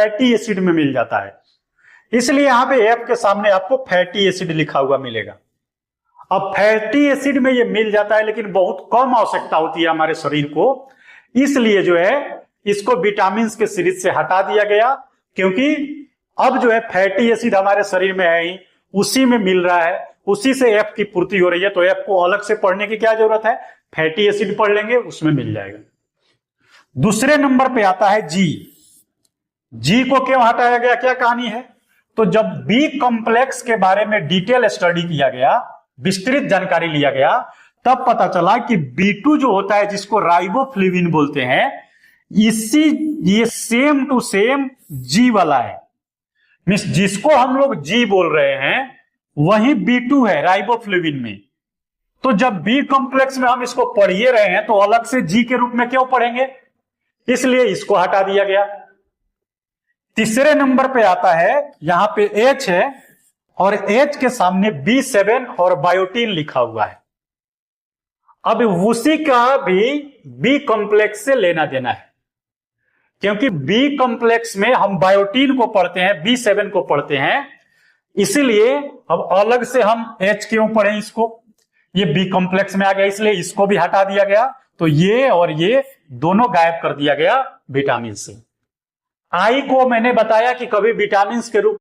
Fatty acid में मिल जाता है, इसलिए यहां पे एफ के सामने आपको फैटी एसिड लिखा हुआ मिलेगा। अब फैटी एसिड में ये मिल जाता है, लेकिन बहुत कम आवश्यकता होती है हमारे शरीर को, इसलिए जो है इसको विटामिन के सीरीज से हटा दिया गया, क्योंकि अब जो है फैटी एसिड हमारे शरीर में है ही, उसी में मिल रहा है, उसी से एफ की पूर्ति हो रही है, तो एफ को अलग से पढ़ने की क्या जरूरत है, फैटी एसिड पढ़ लेंगे, उसमें मिल जाएगा। दूसरे नंबर पे आता है जी। जी को क्यों हटाया गया, क्या कहानी है? तो जब बी कॉम्प्लेक्स के बारे में डिटेल स्टडी किया गया, विस्तृत जानकारी लिया गया, तब पता चला कि B2 जो होता है, जिसको राइबोफ्लेविन बोलते हैं, ये सेम टू सेम जी वाला है। मींस जिसको हम लोग जी बोल रहे हैं वही B2 है राइबोफ्लेविन में। तो जब बी कॉम्प्लेक्स में हम इसको पढ़ ही रहे हैं, तो अलग से जी के रूप में क्यों पढ़ेंगे, इसलिए इसको हटा दिया गया। तीसरे नंबर पे आता है, यहां पे H है और H के सामने B7 और बायोटीन लिखा हुआ है। अब उसी का भी बी कॉम्प्लेक्स से लेना देना है, क्योंकि बी कॉम्प्लेक्स में हम बायोटीन को पढ़ते हैं, B7 को पढ़ते हैं, इसीलिए अब अलग से हम H क्यों पढ़ें इसको, ये बी कॉम्प्लेक्स में आ गया, इसलिए इसको भी हटा दिया गया। तो ये और ये दोनों गायब कर दिया गया विटामिन से। आई को मैंने बताया कि कभी विटामिन के रूप